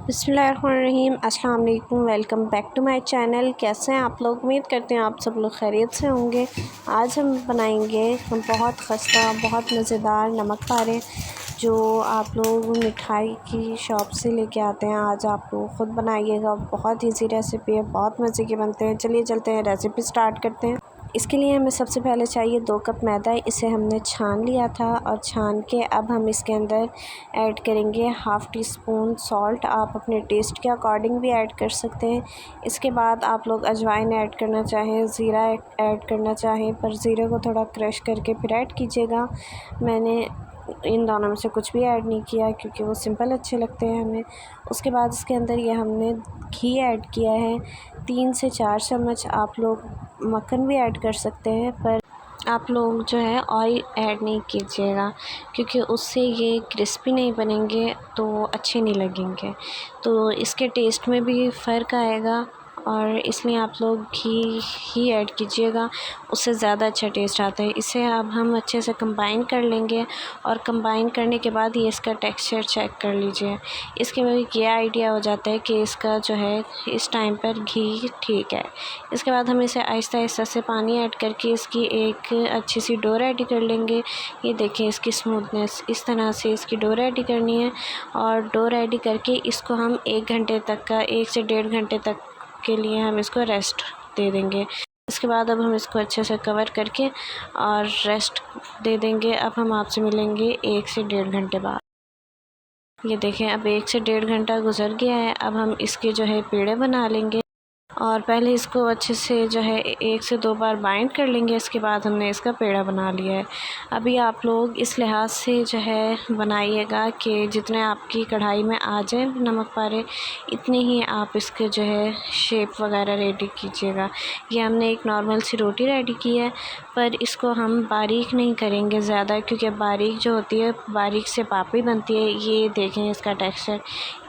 बिस्मिल्लाहिर्रहमानिर्रहीम। अस्सलाम वालेकुम। Welcome back to my channel. कैसे हैं आप लोग? उम्मीद करते हैं आप सब लोग खैरियत से होंगे। आज हम बनाएंगे बहुत खस्ता बहुत मज़ेदार नमक पारे जो आप लोग मिठाई की शॉप से लेके आते हैं। आज आप लोग ख़ुद बनाइएगा। बहुत इजी रेसिपी है, बहुत मज़े के बनते हैं। चलिए चलते हैं, रेसिपी स्टार्ट करते हैं। इसके लिए हमें सबसे पहले चाहिए 2 कप मैदा। इसे हमने छान लिया था और छान के अब हम इसके अंदर ऐड करेंगे हाफ़ टी स्पून सॉल्ट। आप अपने टेस्ट के अकॉर्डिंग भी ऐड कर सकते हैं। इसके बाद आप लोग अजवाइन ऐड करना चाहें, ज़ीरा ऐड करना चाहें, पर ज़ीरे को थोड़ा क्रश करके फिर ऐड कीजिएगा। मैंने इन दोनों में से कुछ भी ऐड नहीं किया क्योंकि वो सिंपल अच्छे लगते हैं हमें। उसके बाद इसके अंदर ये हमने घी ऐड किया है 3 से 4 चम्मच। आप लोग मक्खन भी ऐड कर सकते हैं, पर आप लोग जो है ऑयल ऐड नहीं कीजिएगा क्योंकि उससे ये क्रिस्पी नहीं बनेंगे तो अच्छे नहीं लगेंगे, तो इसके टेस्ट में भी फ़र्क आएगा और इसलिए आप लोग घी ही ऐड कीजिएगा, उससे ज़्यादा अच्छा टेस्ट आता है। इसे अब हम अच्छे से कंबाइन कर लेंगे और कंबाइन करने के बाद ये इसका टेक्सचर चेक कर लीजिए। इसके बाद ये आइडिया हो जाता है कि इसका जो है इस टाइम पर घी ठीक है। इसके बाद हम इसे आहिस्ता आहिस्ता से पानी ऐड करके इसकी एक अच्छी सी डो रेडी कर लेंगे। ये देखें इसकी स्मूथनेस, इस तरह से इसकी डो रेडी करनी है और डो रेडी करके इसको हम 1 घंटे तक का 1 से 1.5 घंटे तक के लिए हम इसको रेस्ट दे देंगे। इसके बाद अब हम इसको अच्छे से कवर करके और रेस्ट दे देंगे। अब हम आपसे मिलेंगे 1 से 1.5 घंटे बाद। ये देखें अब 1 से 1.5 घंटा गुजर गया है। अब हम इसके जो है पेड़े बना लेंगे और पहले इसको अच्छे से जो है 1 से 2 बार बाइंड कर लेंगे। इसके बाद हमने इसका पेड़ा बना लिया है। अभी आप लोग इस लिहाज से जो है बनाइएगा कि जितने आपकी कढ़ाई में आ जाए नमक पारे, इतनी ही आप इसके जो है शेप वगैरह रेडी कीजिएगा। ये हमने एक नॉर्मल सी रोटी रेडी की है, पर इसको हम बारीक नहीं करेंगे ज़्यादा क्योंकि बारीक जो होती है बारीक से पापड़ी बनती है। ये देखें इसका टेक्सचर,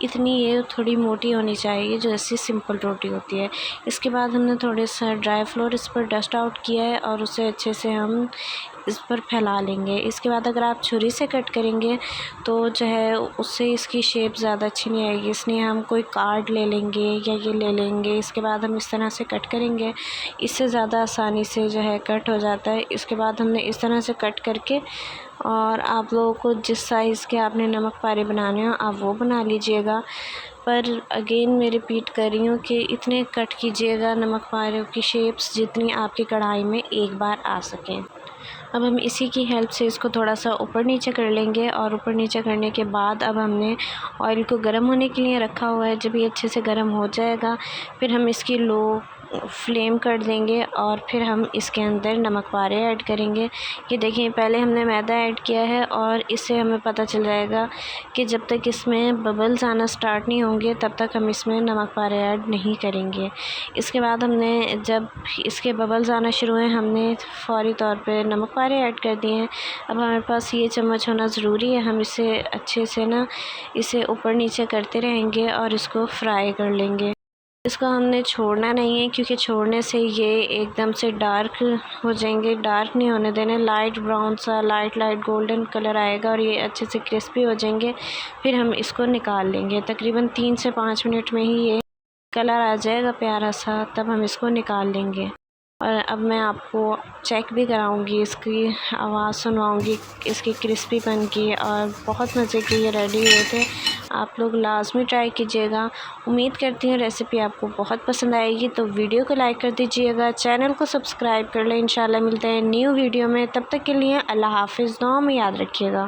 इतनी ये थोड़ी मोटी होनी चाहिए जैसी सिंपल रोटी होती है। इसके बाद हमने थोड़े सा ड्राई फ्लोर इस पर डस्ट आउट किया है और उसे अच्छे से हम इस पर फैला लेंगे। इसके बाद अगर आप छुरी से कट करेंगे तो जो है उससे इसकी शेप ज़्यादा अच्छी नहीं आएगी, इसलिए हम कोई कार्ड ले लेंगे या ये ले लेंगे। इसके बाद हम इस तरह से कट करेंगे, इससे ज़्यादा आसानी से जो है कट हो जाता है। इसके बाद हमने इस तरह से कट करके और आप लोगों को जिस साइज़ के आपने नमक पारे बनाने हो आप वो बना लीजिएगा। पर अगेन मैं रिपीट कर रही हूँ कि इतने कट कीजिएगा नमक पारों की शेप्स जितनी आपकी कढ़ाई में एक बार आ सकें। अब हम इसी की हेल्प से इसको थोड़ा सा ऊपर नीचे कर लेंगे और ऊपर नीचे करने के बाद अब हमने ऑयल को गर्म होने के लिए रखा हुआ है। जब ये अच्छे से गर्म हो जाएगा फिर हम इसकी लो फ्लेम कर देंगे और फिर हम इसके अंदर नमक पारे ऐड करेंगे। ये देखिए पहले हमने मैदा ऐड किया है और इससे हमें पता चल जाएगा कि जब तक इसमें बबल्स आना स्टार्ट नहीं होंगे तब तक हम इसमें नमक पारे ऐड नहीं करेंगे। इसके बाद हमने जब इसके बबल्स आना शुरू हुए हमने फ़ौरी तौर पे नमक पारे ऐड कर दिए हैं। अब हमारे पास ये चम्मच होना ज़रूरी है, हम इसे अच्छे से ना इसे ऊपर नीचे करते रहेंगे और इसको फ्राई कर लेंगे। इसको हमने छोड़ना नहीं है क्योंकि छोड़ने से ये एकदम से डार्क हो जाएंगे। डार्क नहीं होने देने, लाइट ब्राउन सा लाइट गोल्डन कलर आएगा और ये अच्छे से क्रिस्पी हो जाएंगे। फिर हम इसको निकाल लेंगे। तकरीबन 3 से 5 मिनट में ही ये कलर आ जाएगा प्यारा सा, तब हम इसको निकाल लेंगे। और अब मैं आपको चेक भी कराऊंगी, इसकी आवाज़ सुनवाऊंगी इसकी क्रिस्पीपन की, और बहुत मज़े के ये रेडी हुए थे। आप लोग लाजमी ट्राई कीजिएगा। उम्मीद करती हूँ रेसिपी आपको बहुत पसंद आएगी, तो वीडियो को लाइक कर दीजिएगा, चैनल को सब्सक्राइब कर लें। इंशाल्लाह मिलते हैं न्यू वीडियो में, तब तक के लिए अल्लाह हाफ़िज़। दुआ में याद रखिएगा।